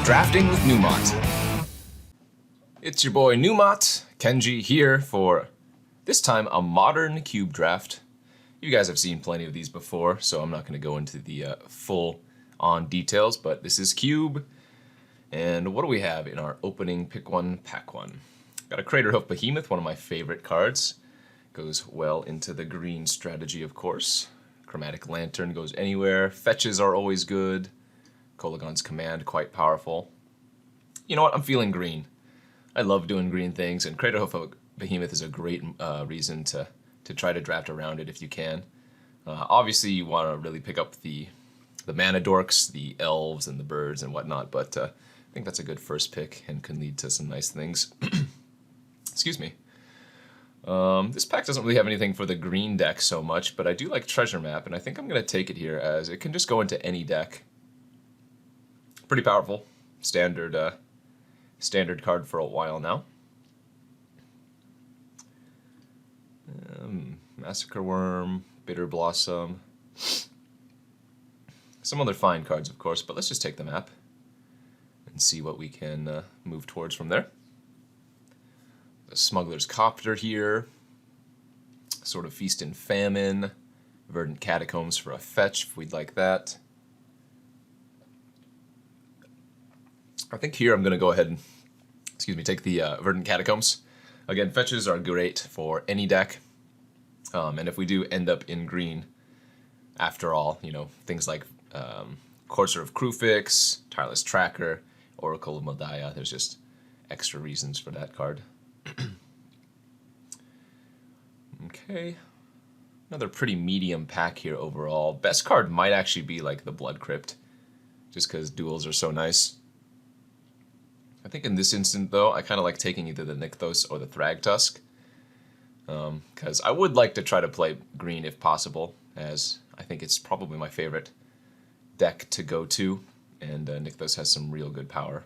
Drafting with Numot. It's your boy Numot, Kenji, here for, this time, a modern cube draft. You guys have seen plenty of these before, so I'm not going to go into the full-on details, but this is cube. And what do we have in our opening pick one, pack one? Got a Craterhoof Behemoth, one of my favorite cards. Goes well into the green strategy, of course. Chromatic Lantern goes anywhere. Fetches are always good. Kolaghan's Command, quite powerful. You know what? I'm feeling green. I love doing green things, and Craterhoof Behemoth is a great reason to try to draft around it if you can. Obviously, you want to really pick up the mana dorks, the elves, and the birds and whatnot, but I think that's a good first pick and can lead to some nice things. Excuse me. This pack doesn't really have anything for the green deck so much, but I do like Treasure Map, and I think I'm going to take it here as it can just go into any deck. Pretty powerful. Standard card for a while now. Massacre Worm, Bitter Blossom. Some other fine cards, of course, but let's just take the map and see what we can move towards from there. The Smuggler's Copter here. Sort of Feast and Famine. Verdant Catacombs for a fetch, if we'd like that. I think here I'm going to go ahead and, take the Verdant Catacombs. Again, fetches are great for any deck. And if we do end up in green, after all, you know, things like Courser of Krufix, Tireless Tracker, Oracle of Modiah, there's just extra reasons for that card. Okay. Another pretty medium pack here overall. Best card might actually be like the Blood Crypt, just because duels are so nice. I think in this instant, though, I kind of like taking either the Nykthos or the Thragtusk. Because I would like to try to play green if possible, as I think it's probably my favorite deck to go to, and Nykthos has some real good power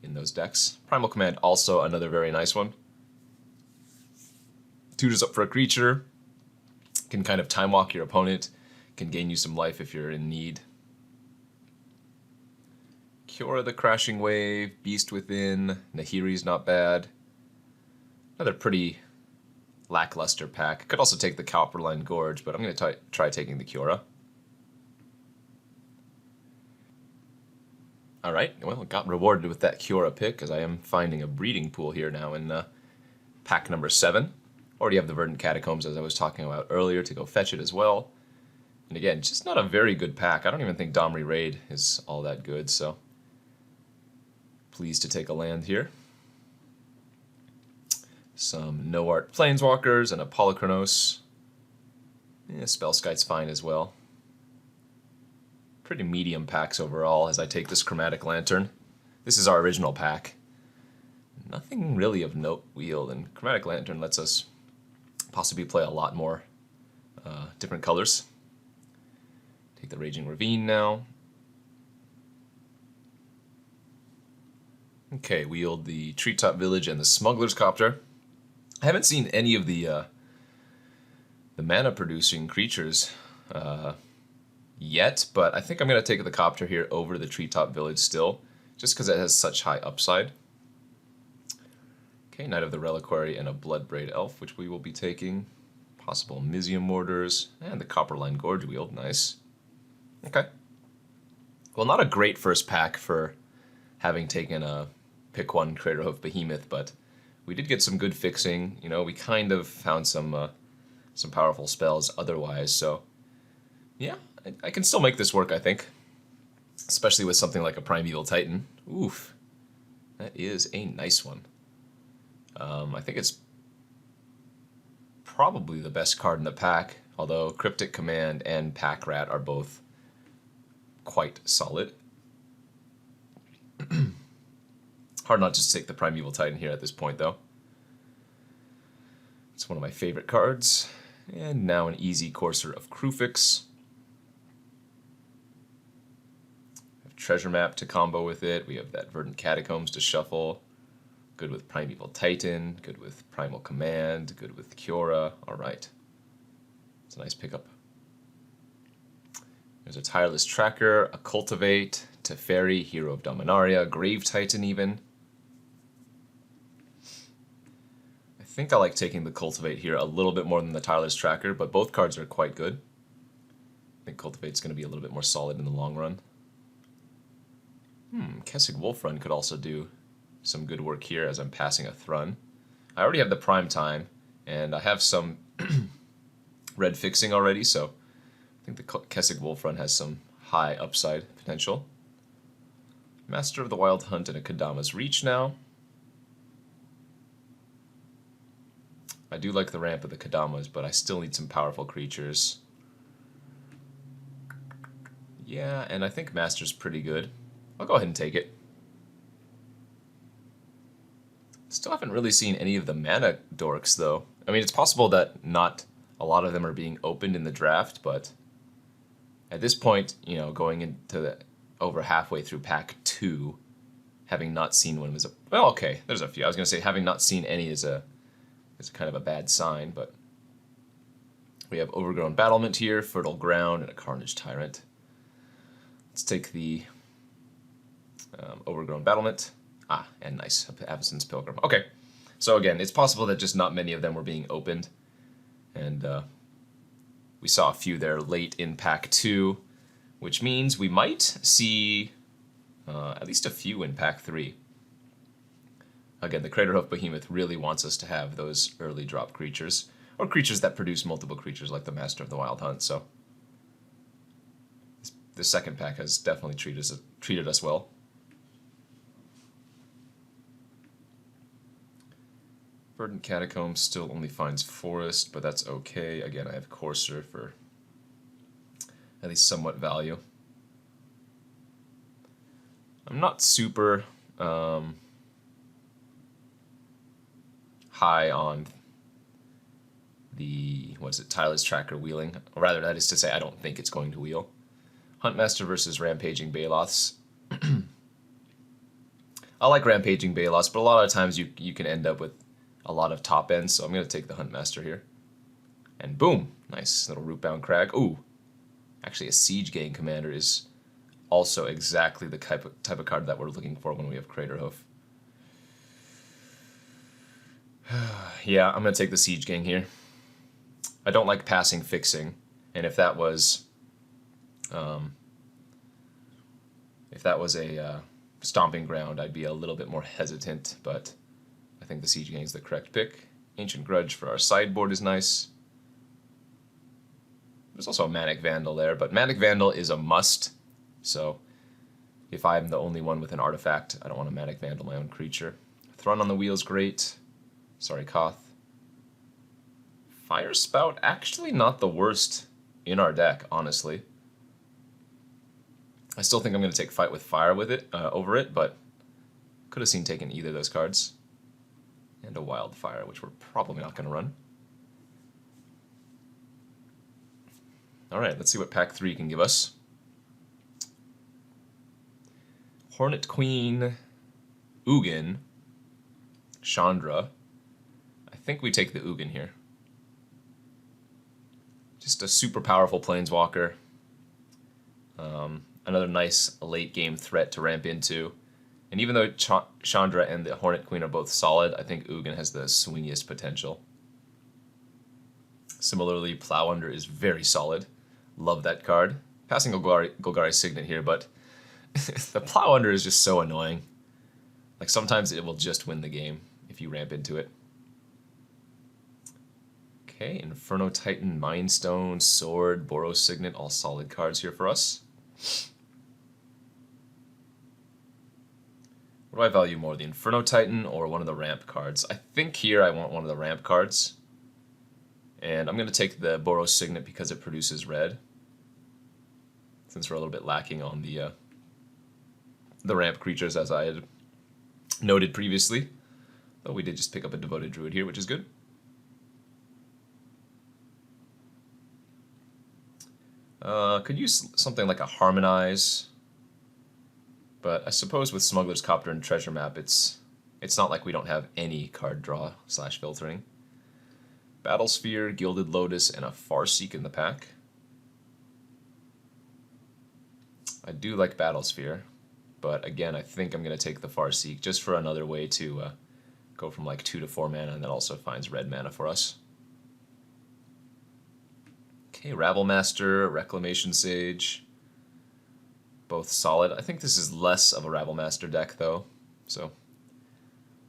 in those decks. Primal Command, also another very nice one. Tutors up for a creature, can kind of time walk your opponent, can gain you some life if you're in need. Kiora the Crashing Wave, Beast Within, Nahiri's not bad. Another pretty lackluster pack. Could also take the Copperline Gorge, but I'm going to try taking the Kiora. Alright, well, got rewarded with that Kiora pick, because I am finding a breeding pool here now in pack number 7. Already have the Verdant Catacombs, as I was talking about earlier, to go fetch it as well. And again, just not a very good pack. I don't even think Domri Raid is all that good, so pleased to take a land here. Some No-Art Planeswalkers and a Polychronos. Spellskite's fine as well. Pretty medium packs overall as I take this Chromatic Lantern. This is our original pack. Nothing really of note wheeled, and Chromatic Lantern lets us possibly play a lot more different colors. Take the Raging Ravine now. Okay, wield the Treetop Village and the Smuggler's Copter. I haven't seen any of the mana-producing creatures yet, but I think I'm going to take the Copter here over the Treetop Village still, just because it has such high upside. Okay, Knight of the Reliquary and a Bloodbraid Elf, which we will be taking. Possible Mizzium Mortars, and the Copperline Gorge wield, nice. Okay. Well, not a great first pack for having taken a pick one Craterhoof Behemoth, but we did get some good fixing. You know, we kind of found some powerful spells otherwise, so yeah, I can still make this work, I think. Especially with something like a Primeval Titan. Oof. That is a nice one. I think it's probably the best card in the pack, although Cryptic Command and Pack Rat are both quite solid. Hard not just to take the Primeval Titan here at this point, though. It's one of my favorite cards. And now an easy Courser of Krufix. Have Treasure Map to combo with it. We have that Verdant Catacombs to shuffle. Good with Primeval Titan. Good with Primal Command. Good with Kiora. Alright. It's a nice pickup. There's a Tireless Tracker, a Cultivate, Teferi, Hero of Dominaria, Grave Titan even. I think I like taking the Cultivate here a little bit more than the Tireless Tracker, but both cards are quite good. I think Cultivate's going to be a little bit more solid in the long run. Kessig Wolfrun could also do some good work here as I'm passing a Thrun. I already have the Prime Time, and I have some red fixing already, so I think the Kessig Wolfrun has some high upside potential. Master of the Wild Hunt and a Kadama's Reach now. I do like the ramp of the Kadamas, but I still need some powerful creatures. Yeah, and I think Master's pretty good. I'll go ahead and take it. Still haven't really seen any of the mana dorks, though. I mean, it's possible that not a lot of them are being opened in the draft, but at this point, you know, going into the over halfway through pack 2, having not seen one was a... Well, okay, there's a few. I was going to say having not seen any is kind of a bad sign, but we have Overgrown Battlement here, Fertile Ground, and a Carnage Tyrant. Let's take the Overgrown Battlement. Ah, and nice, Avacyn's Pilgrim. Okay, so again, it's possible that just not many of them were being opened, and we saw a few there late in pack 2, which means we might see at least a few in pack 3. Again, the Craterhoof Behemoth really wants us to have those early drop creatures, or creatures that produce multiple creatures like the Master of the Wild Hunt, so the second pack has definitely treated us well. Verdant Catacomb still only finds Forest, but that's okay. Again, I have Courser for at least somewhat value. I'm not super high on the, Tireless Tracker wheeling. Or rather, that is to say, I don't think it's going to wheel. Huntmaster versus Rampaging Baloths. I like Rampaging Baloths, but a lot of times you can end up with a lot of top ends, so I'm going to take the Huntmaster here. And boom! Nice little Rootbound Crag. Ooh! Actually, a Siege Gang Commander is also exactly the type of card that we're looking for when we have Craterhoof. Yeah, I'm going to take the Siege Gang here. I don't like passing fixing, and if that was a Stomping Ground, I'd be a little bit more hesitant, but I think the Siege Gang is the correct pick. Ancient Grudge for our sideboard is nice. There's also a Manic Vandal there, but Manic Vandal is a must, so if I'm the only one with an artifact, I don't want to Manic Vandal my own creature. Thrun on the Wheel's great. Sorry, Koth. Fire Spout, actually not the worst in our deck, honestly. I still think I'm going to take Fight with Fire with it over it, but could have seen taking either of those cards. And a Wildfire, which we're probably not going to run. Alright, let's see what pack 3 can give us. Hornet Queen, Ugin, Chandra. I think we take the Ugin here. Just a super powerful Planeswalker. Another nice late game threat to ramp into. And even though Chandra and the Hornet Queen are both solid, I think Ugin has the swingiest potential. Similarly, Plow Under is very solid. Love that card. Passing Golgari Signet here, but the Plow Under is just so annoying. Like, sometimes it will just win the game if you ramp into it. Okay, Inferno Titan, Mind Stone, Sword, Boros Signet, all solid cards here for us. What do I value more, the Inferno Titan or one of the ramp cards? I think here I want one of the ramp cards. And I'm going to take the Boros Signet because it produces red. Since we're a little bit lacking on the ramp creatures, as I had noted previously. Though we did just pick up a Devoted Druid here, which is good. Could use something like a Harmonize. But I suppose with Smuggler's Copter and Treasure Map, it's not like we don't have any card draw / filtering. Battlesphere, Gilded Lotus, and a Farseek in the pack. I do like Battlesphere. But again, I think I'm going to take the Farseek just for another way to go from like 2 to 4 mana, and that also finds red mana for us. Okay, Rabblemaster, Reclamation Sage. Both solid. I think this is less of a Rabblemaster deck, though. So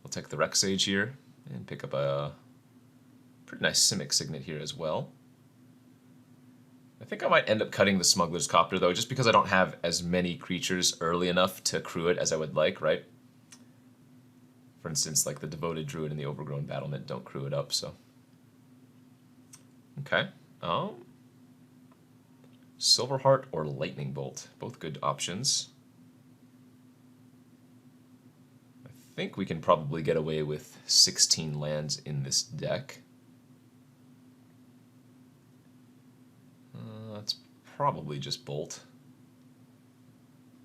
we'll take the Rec Sage here and pick up a pretty nice Simic Signet here as well. I think I might end up cutting the Smuggler's Copter, though, just because I don't have as many creatures early enough to crew it as I would like, right? For instance, like the Devoted Druid and the Overgrown Battlement don't crew it up, so. Okay. Silverheart or Lightning Bolt. Both good options. I think we can probably get away with 16 lands in this deck. That's probably just Bolt.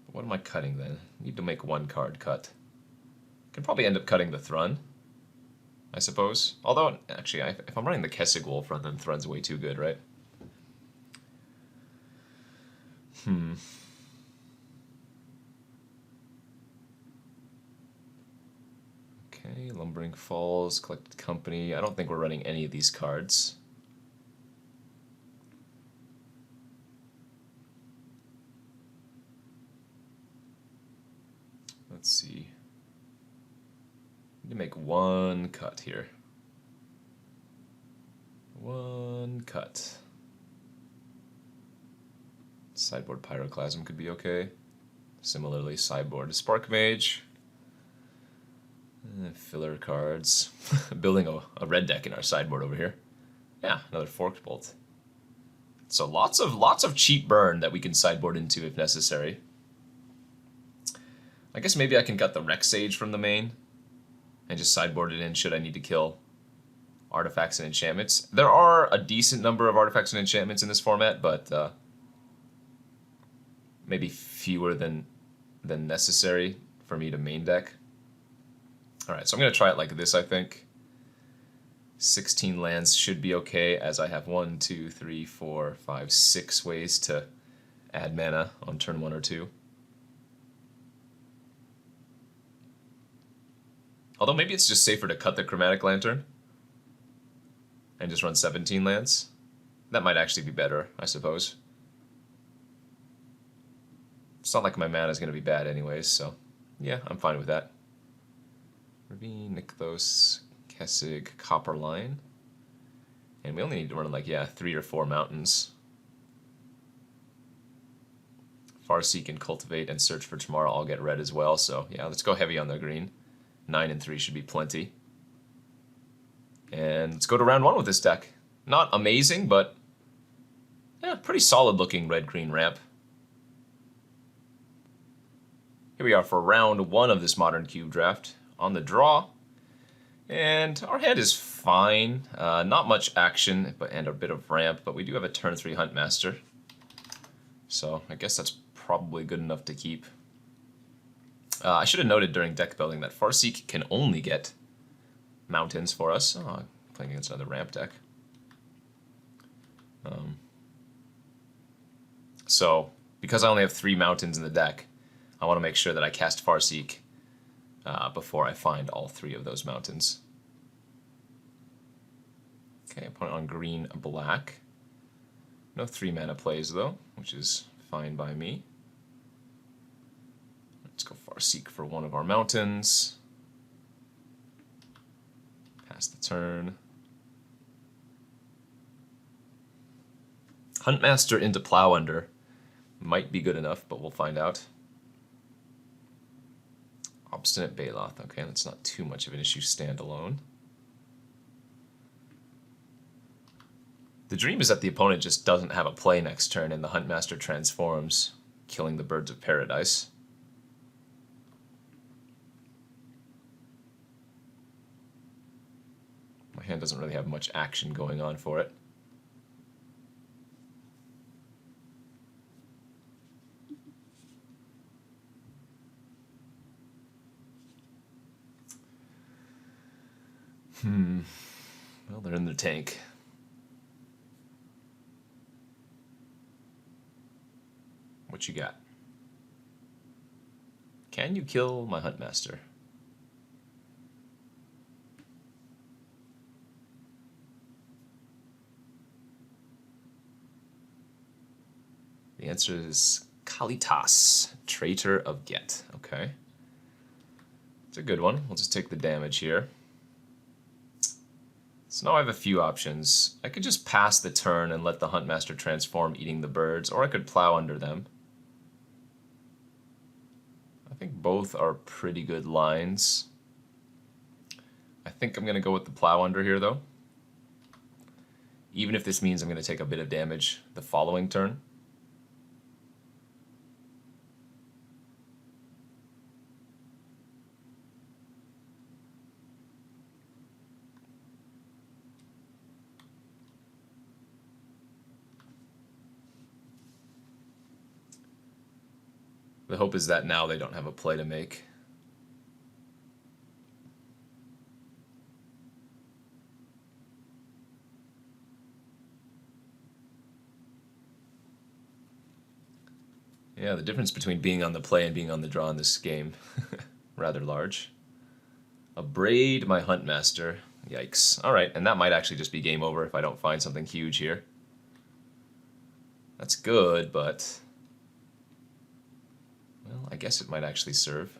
But what am I cutting then? Need to make one card cut. Can probably end up cutting the Thrun, I suppose. Although, actually, if I'm running the Kessig Wolf run, then Thrun's way too good, right? Okay, Lumbering Falls, Collected Company. I don't think we're running any of these cards. Let's see. Need to make one cut here. One cut. Sideboard Pyroclasm could be okay. Similarly, sideboard Spark Mage. Filler cards. Building a red deck in our sideboard over here. Yeah, another Forked Bolt. So lots of cheap burn that we can sideboard into if necessary. I guess maybe I can cut the Rec Sage from the main and just sideboard it in should I need to kill artifacts and enchantments. There are a decent number of artifacts and enchantments in this format, but maybe fewer than necessary for me to main deck. Alright, so I'm going to try it like this, I think. 16 lands should be okay, as I have 1, 2, 3, 4, 5, 6 ways to add mana on turn 1 or 2. Although maybe it's just safer to cut the Chromatic Lantern and just run 17 lands. That might actually be better, I suppose. It's not like my mana is going to be bad anyways, so yeah, I'm fine with that. Ravine, Nykthos, Kessig, Copperline. And we only need to run like, 3 or 4 mountains. Farseek and Cultivate and Search for Tomorrow all get red as well, so yeah, let's go heavy on the green. 9 and 3 should be plenty. And let's go to round 1 with this deck. Not amazing, but yeah, pretty solid looking red-green ramp. Here we are for round 1 of this Modern Cube draft. On the draw, and our hand is fine. Not much action, and a bit of ramp, but we do have a turn 3 Huntmaster. So I guess that's probably good enough to keep. I should have noted during deck building that Farseek can only get mountains for us. Oh, I'm playing against another ramp deck. So, because I only have 3 mountains in the deck, I want to make sure that I cast Farseek before I find all 3 of those mountains. Okay, opponent on green, black. No 3 mana plays though, which is fine by me. Let's go Farseek for one of our mountains. Pass the turn. Huntmaster into Plow Under might be good enough, but we'll find out. Obstinate Baloth. Okay, that's not too much of an issue standalone. The dream is that the opponent just doesn't have a play next turn and the Huntmaster transforms, killing the Birds of Paradise. My hand doesn't really have much action going on for it. Well, they're in the tank. What you got? Can you kill my Huntmaster? The answer is Kalitas, Traitor of Get. Okay. It's a good one. We'll just take the damage here. So now I have a few options. I could just pass the turn and let the Huntmaster transform, eating the birds, or I could plow under them. I think both are pretty good lines. I think I'm going to go with the plow under here, though. Even if this means I'm going to take a bit of damage the following turn. The hope is that now they don't have a play to make. Yeah, the difference between being on the play and being on the draw in this game, rather large. Abrade my Huntmaster. Yikes. Alright, and that might actually just be game over if I don't find something huge here. That's good, but... well, I guess it might actually serve.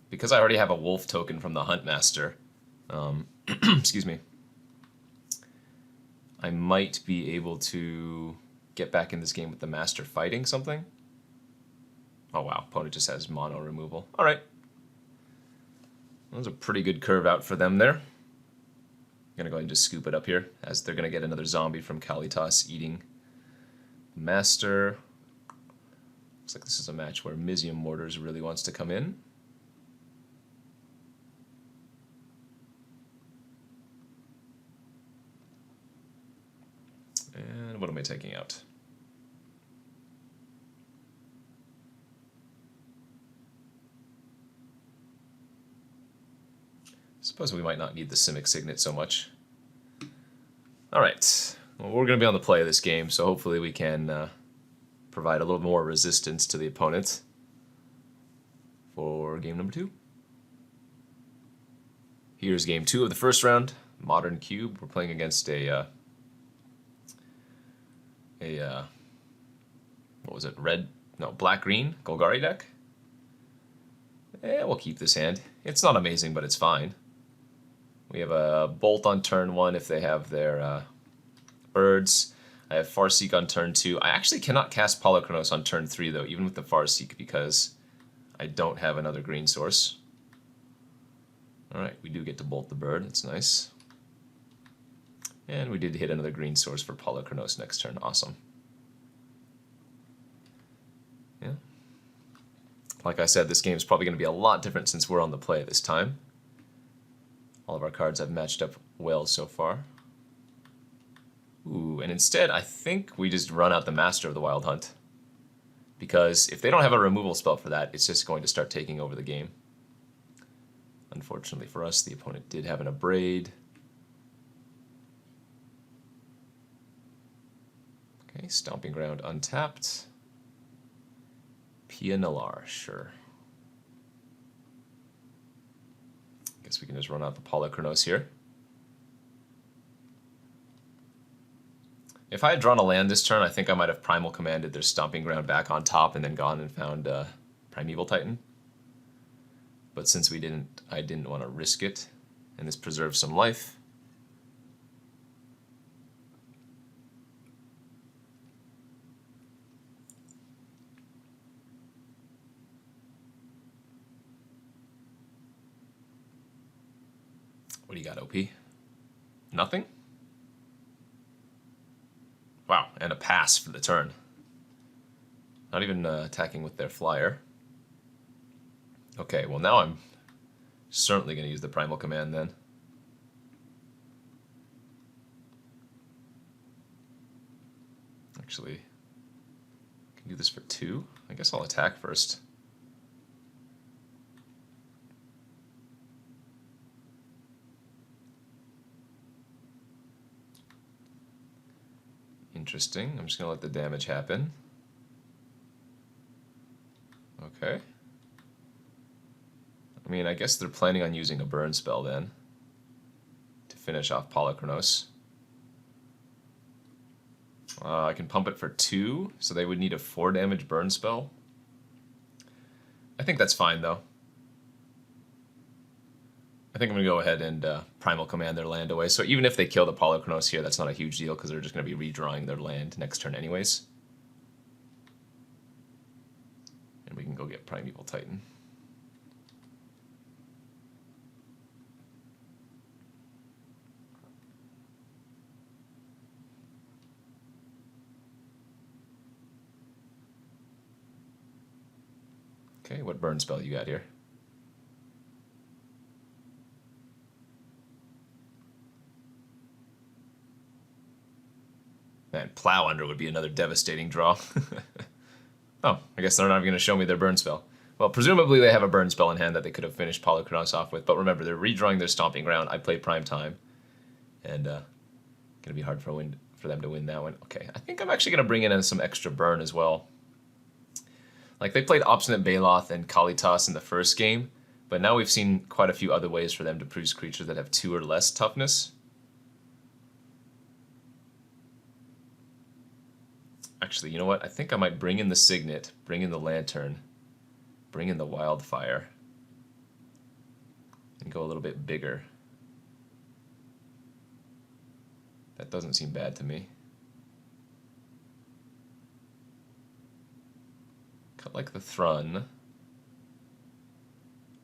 Because I already have a wolf token from the Huntmaster, excuse me, I might be able to get back in this game with the Master fighting something. Oh wow, opponent just has mono removal. Alright. That was a pretty good curve out for them there. I'm gonna go ahead and just scoop it up here, as they're gonna get another zombie from Kalitas eating the Master. Looks like this is a match where Mizium Mortars really wants to come in. And what am I taking out? Suppose we might not need the Simic Signet so much. Alright, well, we're going to be on the play of this game, so hopefully we can provide a little more resistance to the opponent for game number 2. Here's game 2 of the first round, Modern Cube. We're playing against a what was it, black-green Golgari deck. We'll keep this hand. It's not amazing, but it's fine. We have a Bolt on turn 1 if they have their birds. I have Farseek on turn 2. I actually cannot cast Polychronos on turn 3, though, even with the Farseek, because I don't have another green source. Alright, we do get to Bolt the bird. That's nice. And we did hit another green source for Polychronos next turn. Awesome. Yeah. Like I said, this game is probably going to be a lot different since we're on the play this time. All of our cards have matched up well so far. Ooh, and instead, I think we just run out the Master of the Wild Hunt. Because if they don't have a removal spell for that, it's just going to start taking over the game. Unfortunately for us, the opponent did have an Abrade. Okay, Stomping Ground untapped. Pia Nalar, sure. Guess we can just run out the Polychronos here. If I had drawn a land this turn, I think I might have Primal Commanded their Stomping Ground back on top and then gone and found Primeval Titan. But since we didn't, I didn't want to risk it, and this preserves some life. What do you got, OP? Nothing? Wow, and a pass for the turn. Not even attacking with their flyer. Okay, well now I'm certainly going to use the Primal Command then. Actually, I can do this for 2. I guess I'll attack first. Interesting. I'm just going to let the damage happen. Okay. I mean, I guess they're planning on using a burn spell then to finish off Polychronos. I can pump it for 2, so they would need a 4 damage burn spell. I think that's fine though. I think I'm going to go ahead and Primal Command their land away. So even if they kill the Polychronos here, that's not a huge deal because they're just going to be redrawing their land next turn anyways. And we can go get Primeval Titan. Okay, what burn spell you got here? Man, Plow Under would be another devastating draw. Oh, I guess they're not even going to show me their burn spell. Well, presumably they have a burn spell in hand that they could have finished Polychronos off with, but remember, they're redrawing their Stomping Ground. I played Prime Time, and going to be hard for them to win that one. Okay, I think I'm actually going to bring in some extra burn as well. Like, they played Obstinate Baloth and Kalitas in the first game, but now we've seen quite a few other ways for them to produce creatures that have 2 or less toughness. Actually, you know what? I think I might bring in the Signet, bring in the Lantern, bring in the Wildfire, and go a little bit bigger. That doesn't seem bad to me. Cut like the Thrun.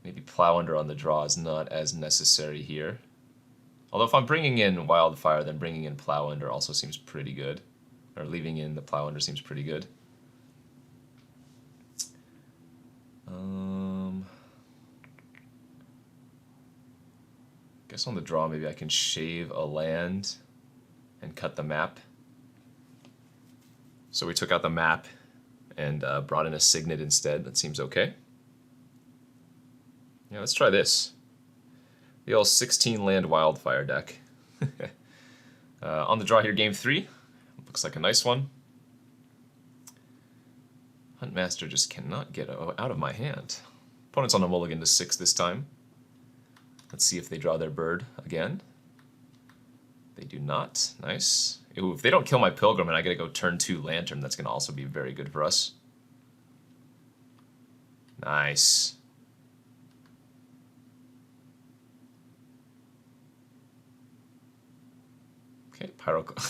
Maybe Plow Under on the draw is not as necessary here. Although if I'm bringing in Wildfire, then bringing in Plow Under also seems pretty good. Or leaving in the Plow Under seems pretty good. Guess on the draw maybe I can shave a land and cut the map. So we took out the map and brought in a Signet instead. That seems okay. Yeah, let's try this. The old 16 land Wildfire deck. On the draw here, game 3. Looks like a nice one. Huntmaster just cannot get out of my hand. Opponent's on a mulligan to 6 this time. Let's see if they draw their bird again. They do not. Nice. Ooh, if they don't kill my Pilgrim and I get to go turn 2 Lantern, that's going to also be very good for us. Nice. Okay,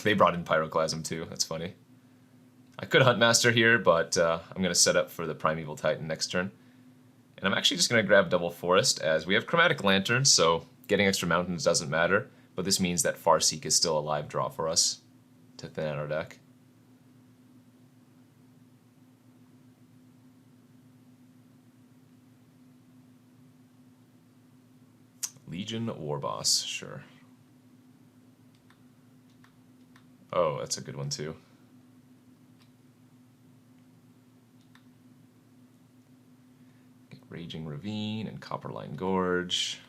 they brought in Pyroclasm too. That's funny. I could Huntmaster here, but I'm going to set up for the Primeval Titan next turn. And I'm actually just going to grab Double Forest, as we have Chromatic Lantern, so getting extra mountains doesn't matter. But this means that Farseek is still a live draw for us to thin out our deck. Legion Warboss, sure. Oh, that's a good one too. Get Raging Ravine and Copperline Gorge.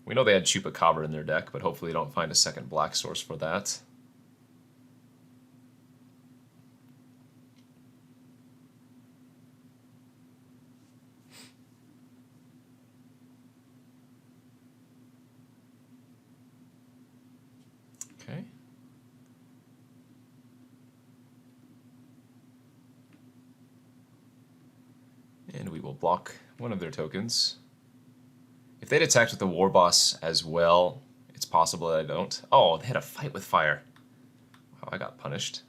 We know they had Chupacabra in their deck, but hopefully they don't find a second black source for that. Okay. And we will block one of their tokens. If they'd attacked with the Warboss as well, it's possible that I don't. Oh, they had a fight with fire. Wow, I got punished.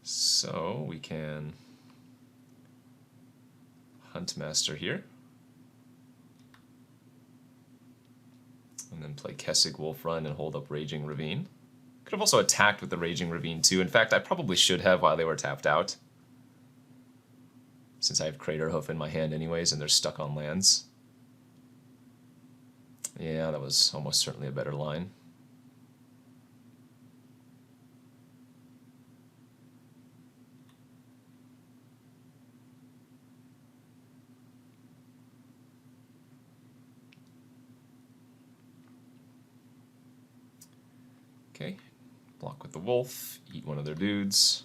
So we can Huntmaster here. And then play Kessig Wolf Run and hold up Raging Ravine. Could have also attacked with the Raging Ravine too. In fact, I probably should have while they were tapped out, since I have Craterhoof in my hand anyways and they're stuck on lands. Yeah, that was almost certainly a better line. Okay, block with the wolf, eat one of their dudes.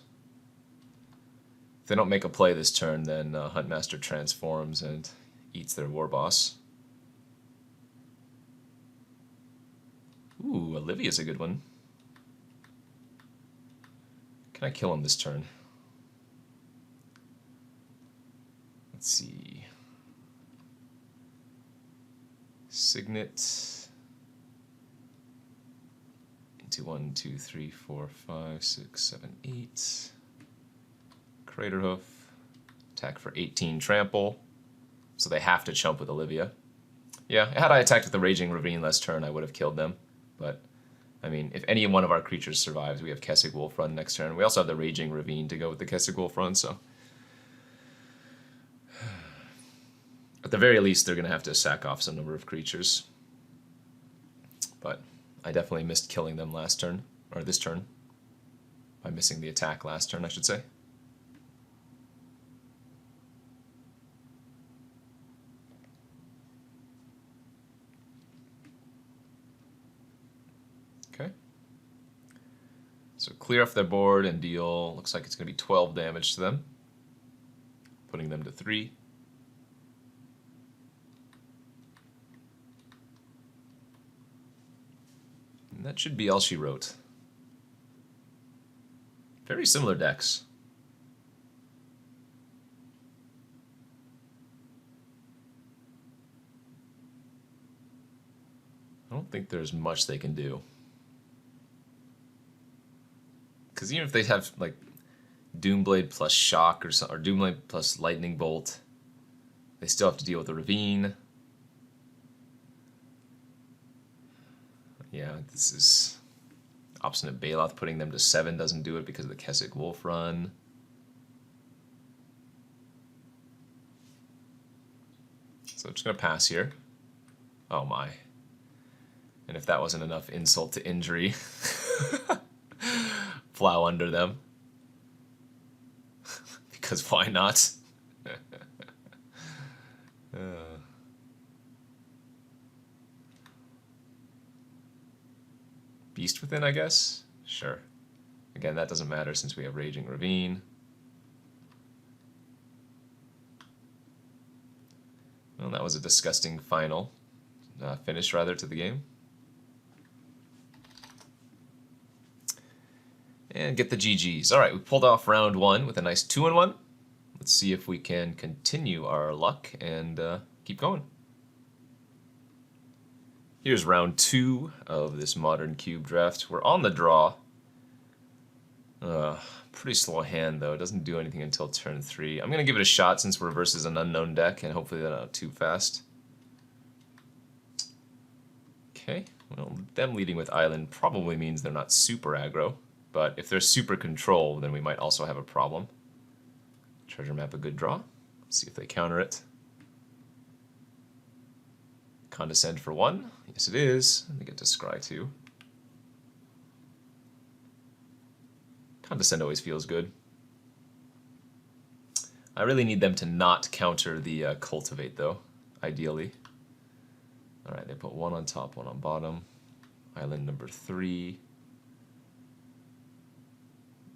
they don't make a play this turn, then Huntmaster transforms and eats their war boss. Ooh, Olivia's a good one. Can I kill him this turn? Let's see. Signet. Into 1, 2, 3, 4, 5, 6, 7, 8. Craterhoof. Attack for 18 trample. So they have to chump with Olivia. Yeah, had I attacked with the Raging Ravine last turn, I would have killed them. But, I mean, if any one of our creatures survives, we have Kessig Wolf Run next turn. We also have the Raging Ravine to go with the Kessig Wolf Run, so... At the very least, they're going to have to sack off some number of creatures. But I definitely missed killing them last turn, or this turn. By missing the attack last turn, I should say. Okay. So clear off their board and deal, looks like it's going to be 12 damage to them. Putting them to 3. And that should be all she wrote. Very similar decks. I don't think there's much they can do. Because even if they have, like, Doomblade plus Shock or Doomblade plus Lightning Bolt, they still have to deal with the Ravine. Yeah, this is... Obstinate Baloth putting them to 7 doesn't do it because of the Kessig Wolf Run. So I'm just going to pass here. Oh my. And if that wasn't enough insult to injury, plow under them. Because why not? Beast Within, I guess? Sure. Again, that doesn't matter since we have Raging Ravine. Well, that was a disgusting final. Finish, rather, to the game. And get the GGs. Alright, we pulled off round 1 with a nice 2-1. Let's see if we can continue our luck and keep going. Here's round 2 of this Modern Cube draft. We're on the draw. Pretty slow hand, though. It doesn't do anything until turn 3. I'm going to give it a shot since we're versus an unknown deck, and hopefully they're not too fast. Okay, well, them leading with Island probably means they're not super aggro, but if they're super control, then we might also have a problem. Treasure Map a good draw. Let's see if they counter it. Condescend for 1. Yes, it is. And they get to scry 2. Condescend always feels good. I really need them to not counter the Cultivate, though, ideally. Alright, they put 1 on top, 1 on bottom. Island number 3.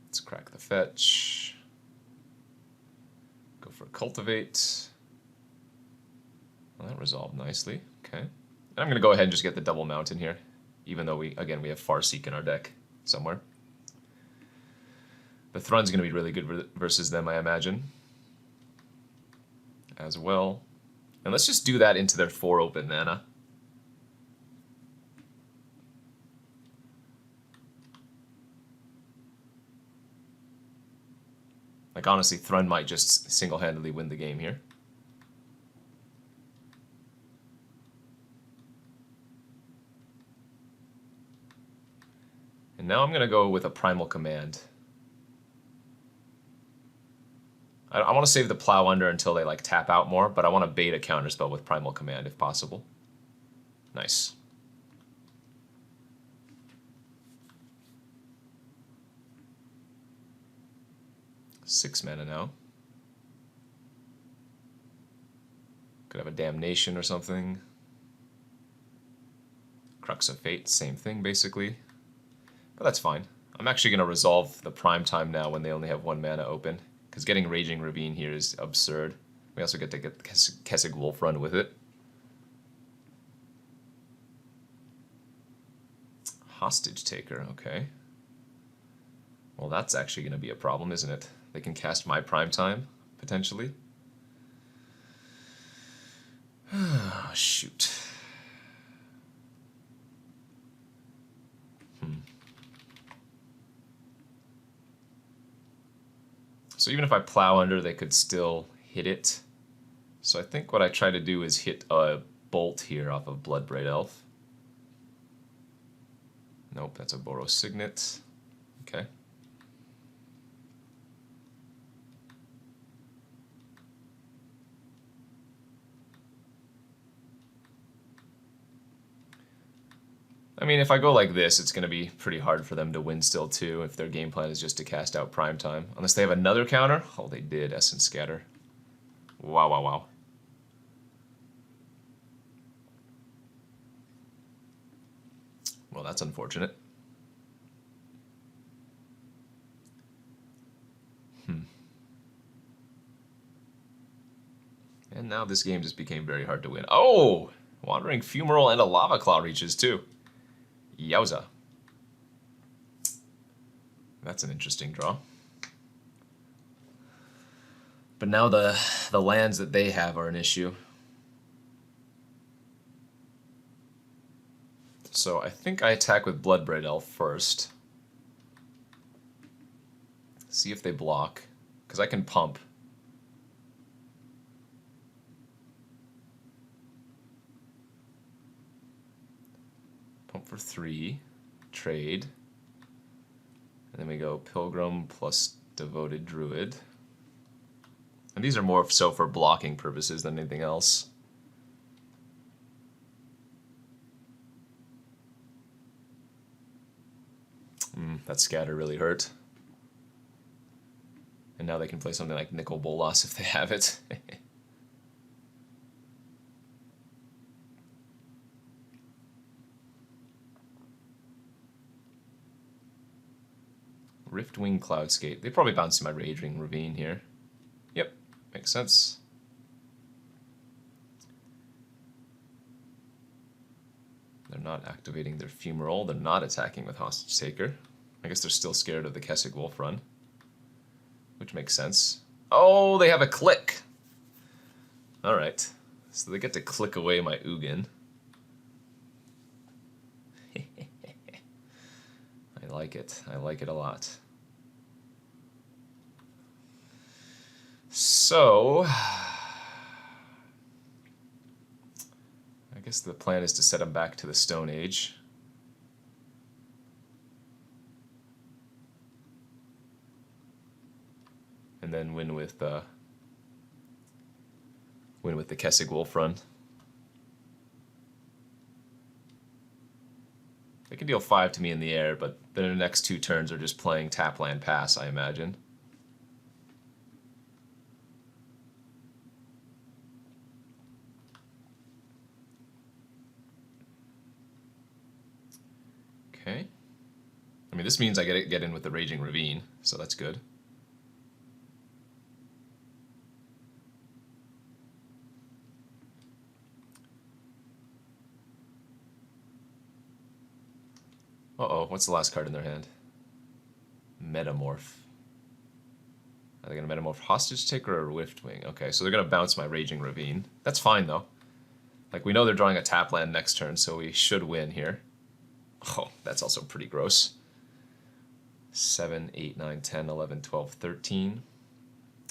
Let's crack the fetch. Go for Cultivate. Well, that resolved nicely. Okay. And I'm going to go ahead and just get the double mountain here, even though we have Farseek in our deck somewhere. The Thrun's going to be really good versus them, I imagine, as well. And let's just do that into their 4 open mana. Like, honestly, Thrun might just single-handedly win the game here. And now I'm going to go with a Primal Command. I want to save the Plow Under until they, like, tap out more, but I want to bait a counterspell with Primal Command if possible. Nice. Six mana now. Could have a Damnation or something. Crux of Fate, same thing basically. But that's fine. I'm actually going to resolve the Prime Time now when they only have 1 mana open, because getting Raging Ravine here is absurd. We also get to get the Kessig Wolf Run with it. Hostage Taker, okay. Well, that's actually going to be a problem, isn't it? They can cast my Prime Time, potentially. Oh, shoot. So even if I plow under, they could still hit it. So I think what I try to do is hit a bolt here off of Bloodbraid Elf. Nope, that's a Boros Signet. Okay. I mean, if I go like this, it's going to be pretty hard for them to win still, too, if their game plan is just to cast out Prime Time. Unless they have another counter. Oh, they did. Essence Scatter. Wow, wow, wow. Well, that's unfortunate. And now this game just became very hard to win. Oh! Wandering Fumarole and a Lava Claw reaches, too. Yowza. That's an interesting draw. But now the lands that they have are an issue. So I think I attack with Bloodbraid Elf first. See if they block, because I can pump. Pump for 3, trade. And then we go Pilgrim plus Devoted Druid. And these are more so for blocking purposes than anything else. That scatter really hurt. And now they can play something like Nicol Bolas if they have it. Riftwing Cloudscape. They probably bounced my Raging Ravine here. Yep, makes sense. They're not activating their Fumarole. They're not attacking with Hostage Taker. I guess they're still scared of the Kessig Wolf Run, which makes sense. Oh, they have a click. All right, so they get to click away my Ugin. I like it. I like it a lot. So, I guess the plan is to set them back to the Stone Age. And then win with the Kessig Wolf Run. They can deal 5 to me in the air, but then the next 2 turns are just playing tap land pass, I imagine. Okay. I mean, this means I get in with the Raging Ravine, so that's good. Uh-oh, what's the last card in their hand? Metamorph. Are they going to Metamorph Hostage Taker or Riftwing? Okay, so they're going to bounce my Raging Ravine. That's fine, though. Like, we know they're drawing a tap land next turn, so we should win here. Oh, that's also pretty gross. 7, 8, 9, 10, 11, 12, 13.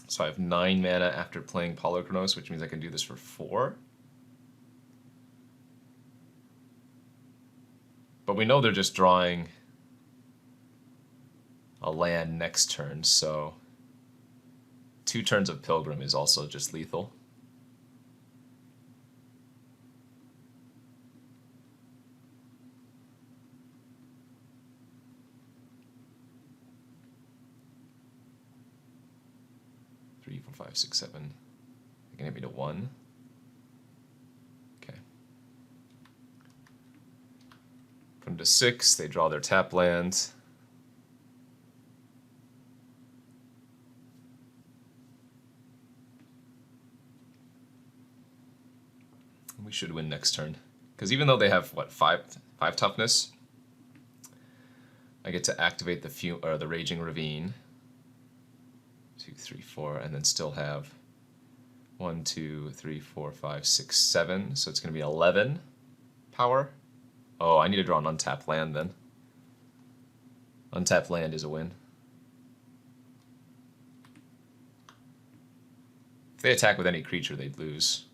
So I have 9 mana after playing Polychronos, which means I can do this for 4. But we know they're just drawing a land next turn, so 2 turns of Pilgrim is also just lethal. Three, 4, 5, 6, 7. They can hit me to 1. Okay. Put them to 6. They draw their tap land. we should win next turn. Because even though they have, what, 5 toughness, I get to activate the Raging Ravine. 2, 3, 4, and then still have 1, 2, 3, 4, 5, 6, 7. So it's going to be 11 power. Oh, I need to draw an untapped land then. Untapped land is a win. If they attack with any creature, they'd lose.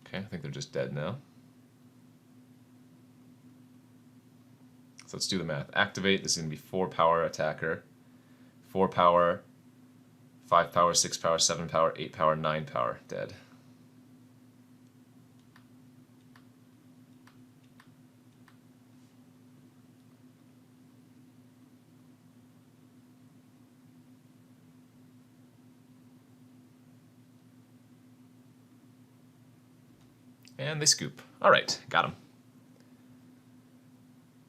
Okay, I think they're just dead now. So let's do the math. Activate, this is going to be 4 power attacker. 4 power, 5 power, 6 power, 7 power, 8 power, 9 power, dead. And they scoop. All right, got them.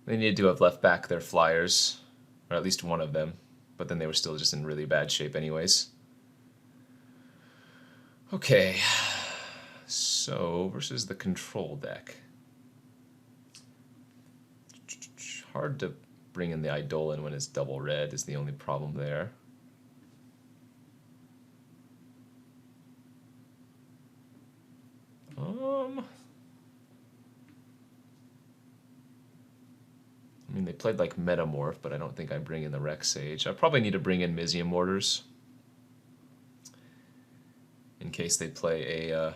They needed to have left back their flyers, or at least one of them, but then they were still just in really bad shape anyways. Okay, so versus the control deck. Hard to bring in the Eidolon when it's double red is the only problem there. I mean, they played like Metamorph, but I don't think I bring in the Rex Sage. I probably need to bring in Mizium Mortars in case they play a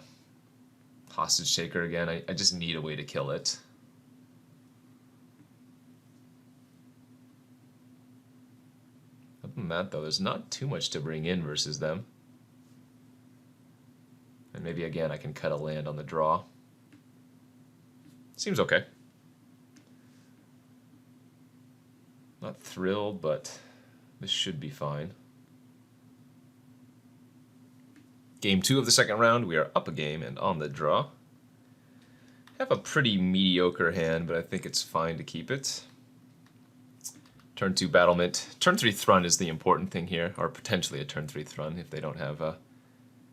Hostage Taker again. I just need a way to kill it. Other than that, though, there's not too much to bring in versus them. And maybe, again, I can cut a land on the draw. Seems okay. Not thrilled, but this should be fine. Game 2 of the second round, we are up a game and on the draw. Have a pretty mediocre hand, but I think it's fine to keep it. Turn 2 Battlement. Turn 3 Thrun is the important thing here, or potentially a turn 3 Thrun if they don't have a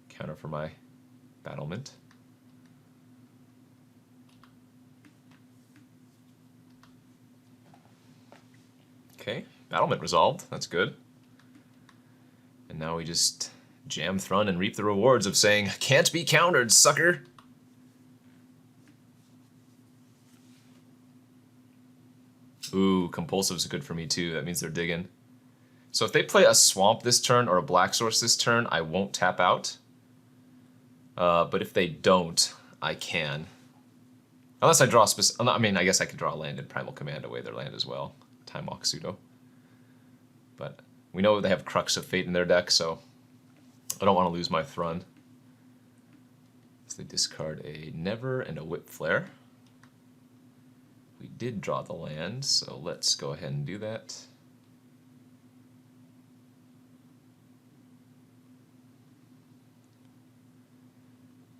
counter for my Battlement. Okay, Battlement resolved. That's good. And now we just jam Thrun and reap the rewards of saying, "Can't be countered, sucker!" Ooh, Compulsive's good for me too. That means they're digging. So if they play a Swamp this turn or a Black Source this turn, I won't tap out. But if they don't, I can. Unless I draw I mean, I guess I could draw a land in Primal Command away their land as well. Time Walk Pseudo. But we know they have Crux of Fate in their deck, so I don't want to lose my Thrun. So they discard a Never and a Whip Flare. We did draw the land, so let's go ahead and do that.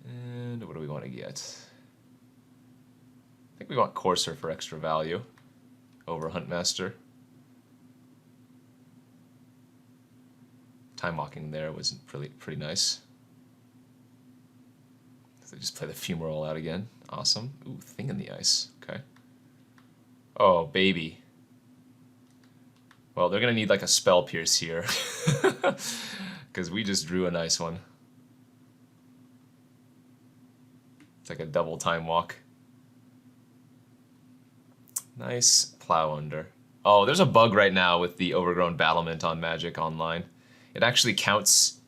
And what do we want to get? I think we want Courser for extra value over Huntmaster. Time Walking there was pretty nice. So they just play the Fumarole out again. Awesome. Ooh, Thing in the Ice. Okay. Oh, baby. Well, they're going to need like a Spell Pierce here. Because we just drew a nice one. It's like a double Time Walk. Nice Plow Under. Oh, there's a bug right now with the Overgrown Battlement on Magic Online. It actually counts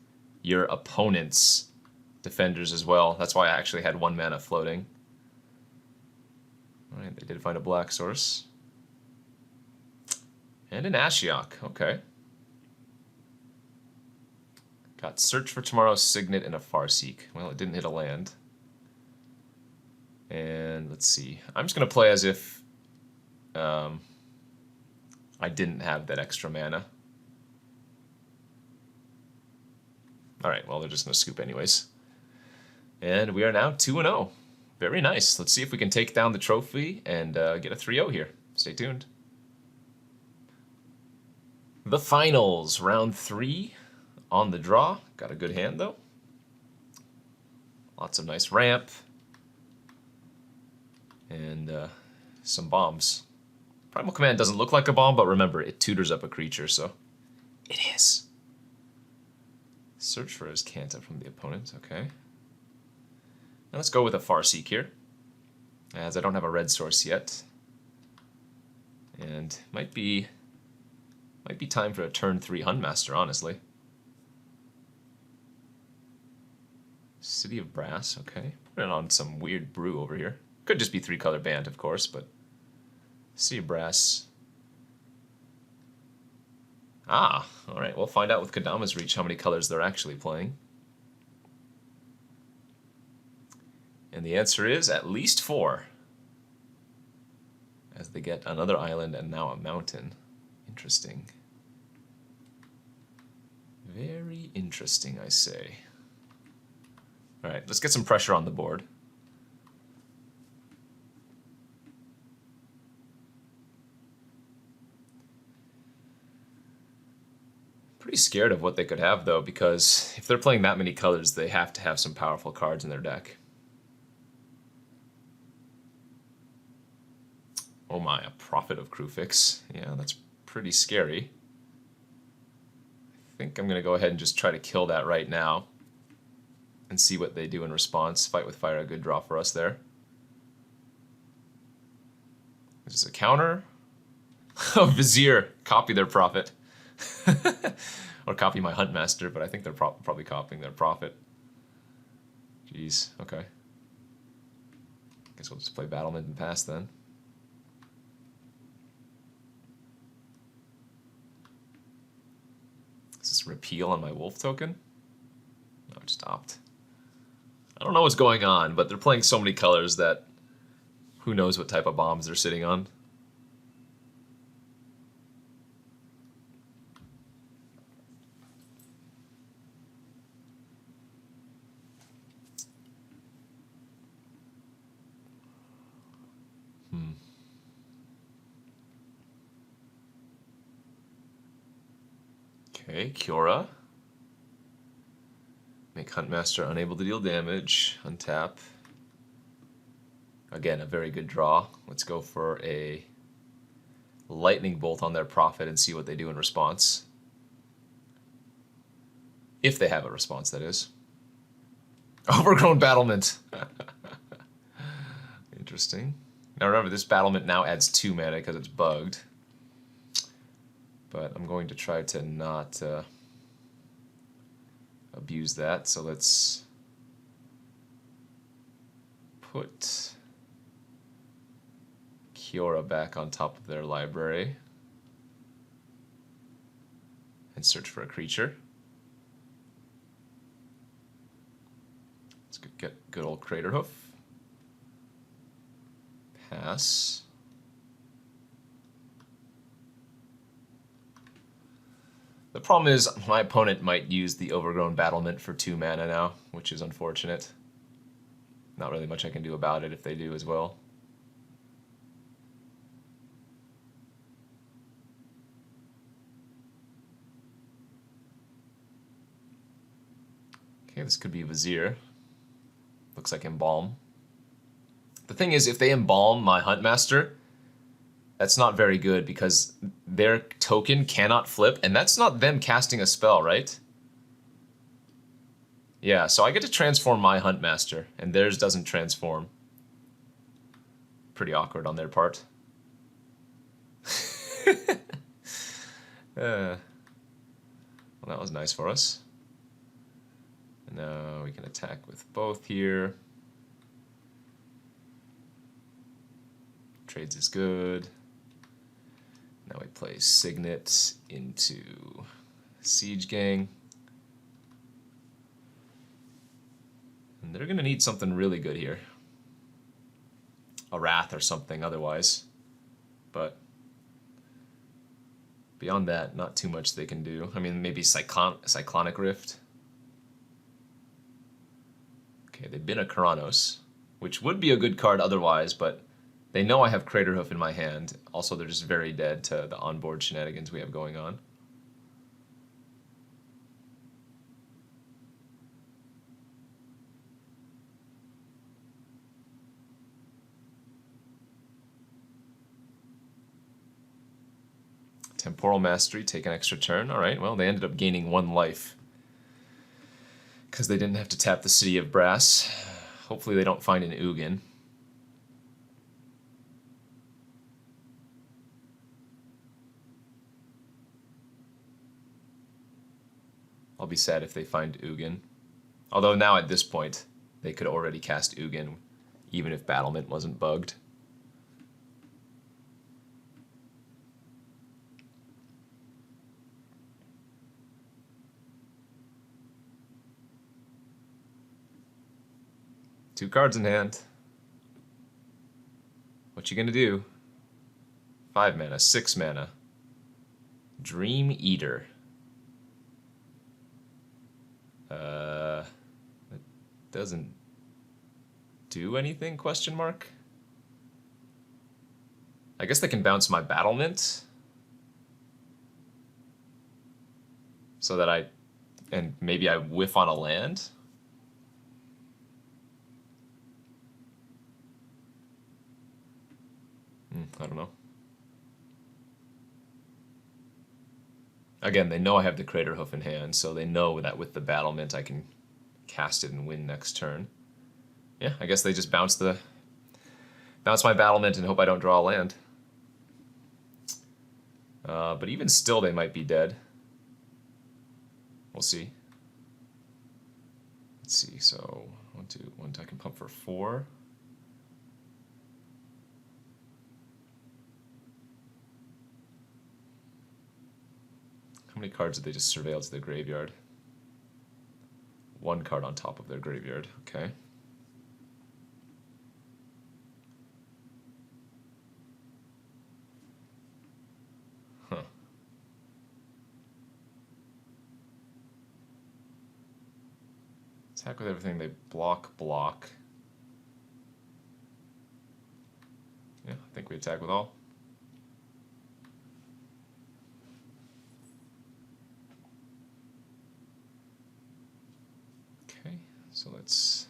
your opponent's defenders as well. That's why I actually had 1 mana floating. Alright, they did find a Black Source. And an Ashiok, okay. Got Search for Tomorrow, Signet, and a Farseek. Well, it didn't hit a land. And let's see. I'm just going to play as if I didn't have that extra mana. Alright, well, they're just going to scoop anyways. And we are now 2-0. Very nice. Let's see if we can take down the trophy and get a 3-0 here. Stay tuned. The finals, round 3 on the draw. Got a good hand, though. Lots of nice ramp. And some bombs. Primal Command doesn't look like a bomb, but remember, it tutors up a creature, so it is. Search for his Canta from the opponent, okay. Now let's go with a Farseek here, as I don't have a red source yet. And might be time for a turn 3 Huntmaster, honestly. City of Brass, okay. Put it on some weird brew over here. Could just be 3-color band, of course, but City of Brass. Ah, alright, we'll find out with Kodama's Reach how many colors they're actually playing. And the answer is at least 4. As they get another island and now a mountain. Interesting. Very interesting, I say. Alright, let's get some pressure on the board. Pretty scared of what they could have, though, because if they're playing that many colors, they have to have some powerful cards in their deck. Oh my, a Prophet of Krufix. Yeah, that's pretty scary. I think I'm going to go ahead and just try to kill that right now and see what they do in response. Fight with Fire, a good draw for us there. Is this a counter? Oh, Vizier. Copy their Prophet. Or copy my Huntmaster, but I think they're probably copying their Prophet. Jeez, okay. Guess we'll just play Battlement and pass then. Is this repeal on my wolf token? No, just opt. I don't know what's going on, but they're playing so many colors that who knows what type of bombs they're sitting on. Okay, Kiora. Make Huntmaster unable to deal damage. Untap. Again, a very good draw. Let's go for a Lightning Bolt on their Prophet and see what they do in response. If they have a response, that is. Overgrown Battlement. Interesting. Now remember, this Battlement now adds 2 mana because it's bugged. But I'm going to try to not abuse that, so let's put Kiora back on top of their library and search for a creature. Let's get good old Craterhoof. Pass. The problem is my opponent might use the Overgrown Battlement for 2 mana now, which is unfortunate. Not really much I can do about it if they do as well. Okay, this could be Vizier. Looks like Embalm. The thing is, if they Embalm my Huntmaster, that's not very good because their token cannot flip, and that's not them casting a spell, right? Yeah, so I get to transform my Huntmaster, and theirs doesn't transform. Pretty awkward on their part. Well, that was nice for us. And now we can attack with both here. Trades is good. Now we play Signet into Siege Gang. And they're going to need something really good here. A Wrath or something otherwise. But beyond that, not too much they can do. I mean, maybe Cyclonic Rift. Okay, they've been a Keranos, which would be a good card otherwise, but they know I have Craterhoof in my hand. Also, they're just very dead to the onboard shenanigans we have going on. Temporal Mastery, take an extra turn. Alright, well, they ended up gaining 1 life. Because they didn't have to tap the City of Brass. Hopefully they don't find an Ugin. I'll be sad if they find Ugin. Although now at this point, they could already cast Ugin, even if Battlement wasn't bugged. Two cards in hand. What you gonna do? 5 mana, 6 mana. Dream Eater. It doesn't do anything, question mark? I guess they can bounce my Battlement. So that and maybe I whiff on a land? I don't know. Again, they know I have the Craterhoof in hand, so they know that with the Battlement I can cast it and win next turn. Yeah, I guess they just bounce my Battlement and hope I don't draw a land. But even still, they might be dead. We'll see. Let's see, so 1, 2, 1, I can pump for 4. How many cards did they just surveil to the graveyard? 1 card on top of their graveyard, okay. Huh. Attack with everything, they block. Yeah, I think we attack with all. Okay, so let's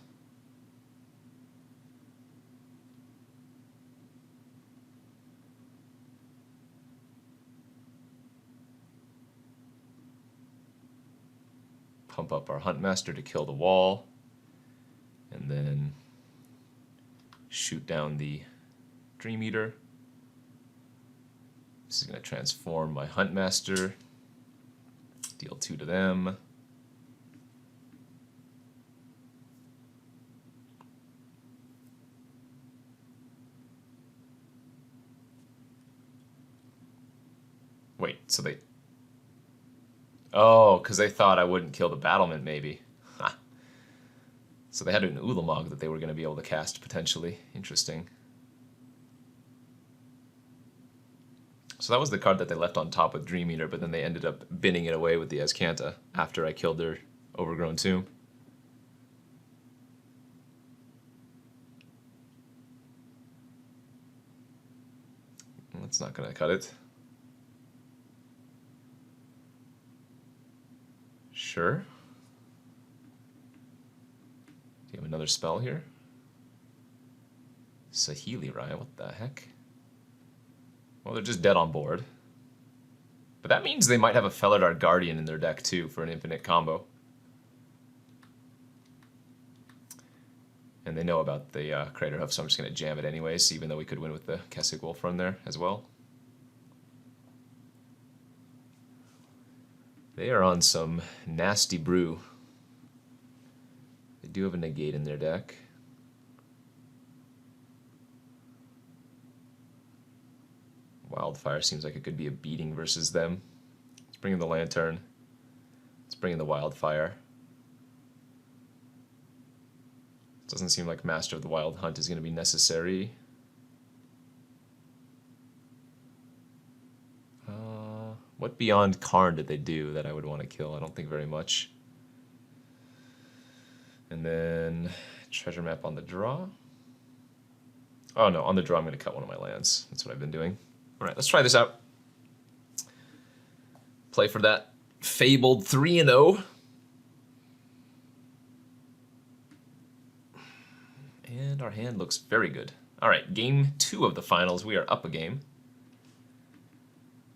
pump up our Huntmaster to kill the wall, and then shoot down the Dream Eater. This is going to transform my Huntmaster, deal 2 to them. Wait, so they... Oh, because they thought I wouldn't kill the Battlement, maybe. Ha. So they had an Ulamog that they were going to be able to cast, potentially. Interesting. So that was the card that they left on top with Dream Eater, but then they ended up binning it away with the Azcanta after I killed their Overgrown Tomb. That's not going to cut it. Sure. Do you have another spell here? Saheeli Raya, what the heck? Well, they're just dead on board. But that means they might have a Felidar Guardian in their deck too for an infinite combo. And they know about the Craterhoof, so I'm just going to jam it anyways, even though we could win with the Kessig Wolf run there as well. They are on some nasty brew. They do have a negate in their deck. Wildfire seems like it could be a beating versus them. Let's bring in the Lantern. Let's bring in the Wildfire. Doesn't seem like Master of the Wild Hunt is going to be necessary. What beyond Karn did they do that I would want to kill? I don't think very much. And then treasure map on the draw. Oh no, on the draw I'm going to cut one of my lands. That's what I've been doing. Alright, let's try this out. Play for that fabled 3-0. And our hand looks very good. Alright, game 2 of the finals. We are up a game.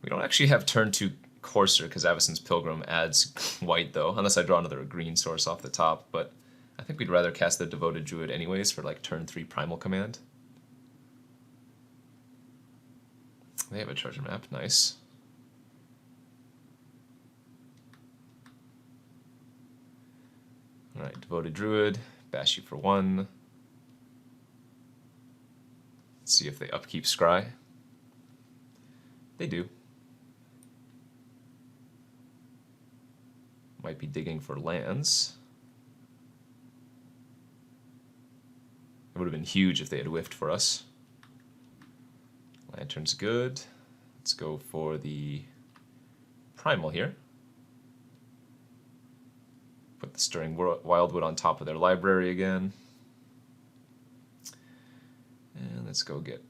We don't actually have turn 2 Courser because Avacyn's Pilgrim adds white though, unless I draw another green source off the top, but I think we'd rather cast the Devoted Druid anyways for like turn 3 Primal Command. They have a treasure map, nice. Alright, Devoted Druid, bash you for 1. Let's see if they upkeep Scry. They do. Might be digging for lands. It would have been huge if they had whiffed for us. Lantern's good. Let's go for the Primal here. Put the Stirring Wildwood on top of their library again. And let's go get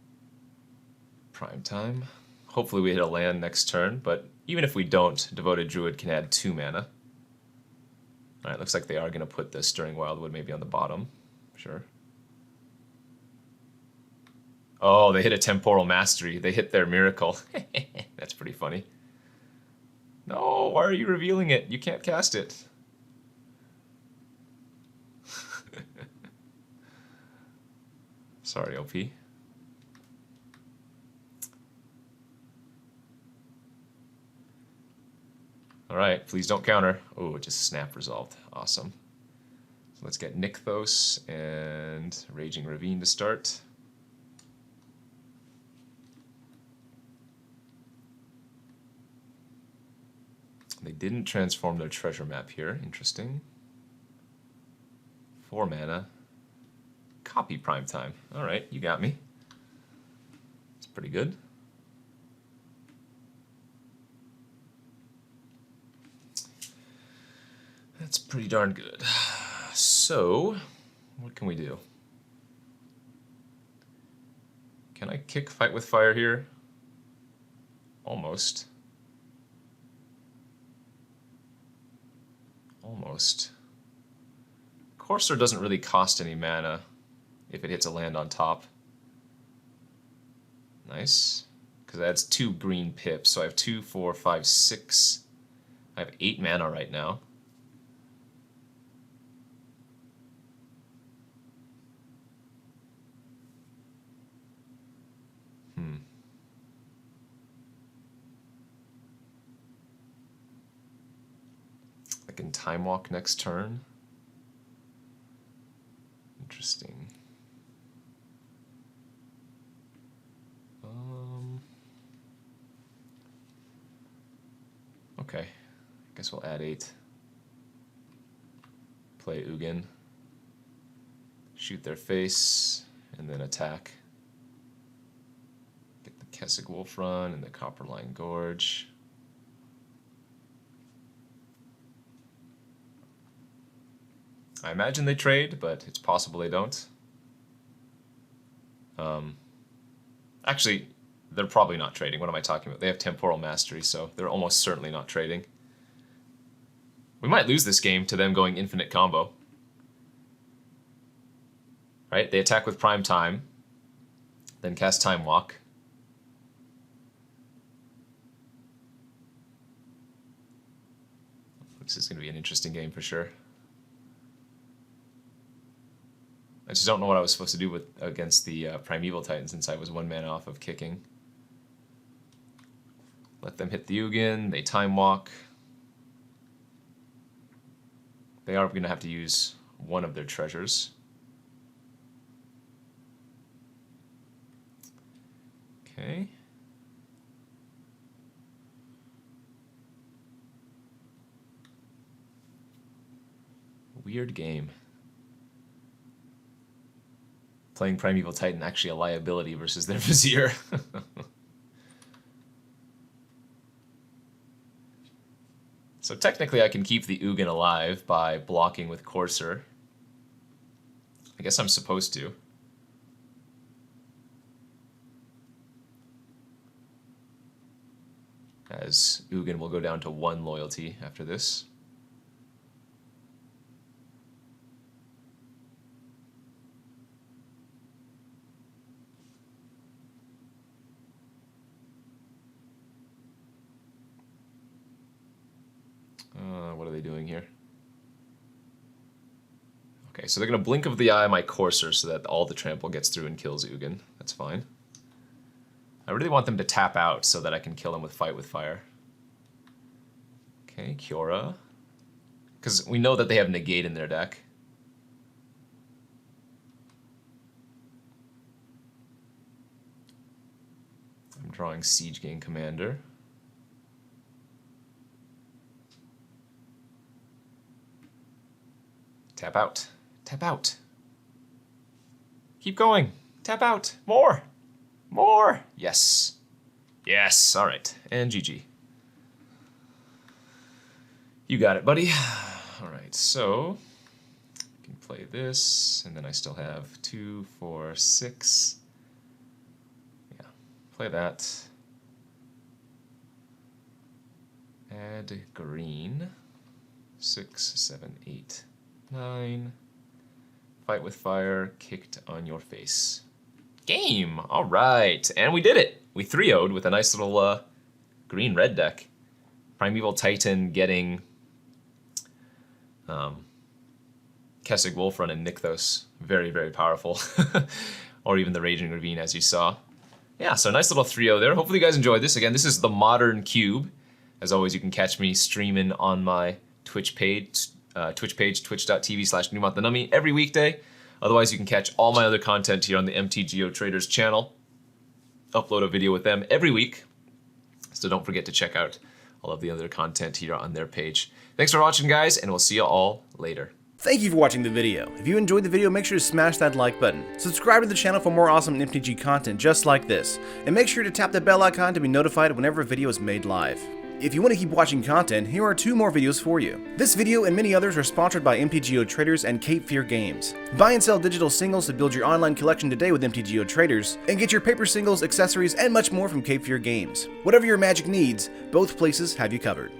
Prime Time. Hopefully we hit a land next turn, but even if we don't, Devoted Druid can add 2 mana. Alright, looks like they are going to put the Stirring Wildwood maybe on the bottom. Sure. Oh, they hit a Temporal Mastery. They hit their Miracle. That's pretty funny. No, why are you revealing it? You can't cast it. Sorry, OP. Alright, please don't counter. Oh, it just snap resolved. Awesome. So let's get Nykthos and Raging Ravine to start. They didn't transform their treasure map here. Interesting. 4 mana. Copy Prime Time. Alright, you got me. It's pretty good. That's pretty darn good. So, what can we do? Can I kick Fight with Fire here? Almost. Almost. Courser doesn't really cost any mana if it hits a land on top. Nice. Because it adds 2 green pips, so I have 2, 4, 5, 6. I have 8 mana right now. I can Time Walk next turn. Interesting. Okay, I guess we'll add 8. Play Ugin. Shoot their face, and then attack. Get the Kessig Wolf Run and the Copperline Gorge. I imagine they trade, but it's possible they don't. Actually, they're probably not trading. What am I talking about? They have Temporal Mastery, so they're almost certainly not trading. We might lose this game to them going infinite combo. Right? They attack with Prime Time, then cast Time Walk. This is going to be an interesting game for sure. I just don't know what I was supposed to do against the Primeval Titan since I was 1 mana off of kicking. Let them hit the Ugin, they Time Walk. They are going to have to use one of their treasures. Okay. Weird game. Playing Primeval Titan actually a liability versus their Vizier. So technically I can keep the Ugin alive by blocking with Courser. I guess I'm supposed to. As Ugin will go down to 1 loyalty after this. they doing here? Okay, so they're going to blink of the eye my Courser so that all the trample gets through and kills Ugin. That's fine. I really want them to tap out so that I can kill him with Fight with Fire. Okay, Kiora. Because we know that they have Negate in their deck. I'm drawing Siege Gang Commander. Tap out. Tap out. Keep going. Tap out. More. More. Yes. Yes. All right. And GG. You got it, buddy. All right. So I can play this, and then I still have 2, 4, 6. Yeah. Play that. Add green. 6, 7, 8, 9. Fight with Fire, kicked on your face. Game! All right, and we did it. We 3-0'd with a nice little green-red deck. Primeval Titan getting Kessig Wolfrun and Nykthos. Very, very powerful. Or even the Raging Ravine, as you saw. Yeah, so nice little 3-0 there. Hopefully you guys enjoyed this. Again, this is the Modern Cube. As always, you can catch me streaming on my Twitch page, twitch.tv/NumottheNummy every weekday. Otherwise, you can catch all my other content here on the MTGO Traders channel. Upload a video with them every week. So don't forget to check out all of the other content here on their page. Thanks for watching, guys, and we'll see you all later. Thank you for watching the video. If you enjoyed the video, make sure to smash that like button. Subscribe to the channel for more awesome MTG content just like this. And make sure to tap the bell icon to be notified whenever a video is made live. If you want to keep watching content, here are 2 more videos for you. This video and many others are sponsored by MTGO Traders and Cape Fear Games. Buy and sell digital singles to build your online collection today with MTGO Traders, and get your paper singles, accessories, and much more from Cape Fear Games. Whatever your Magic needs, both places have you covered.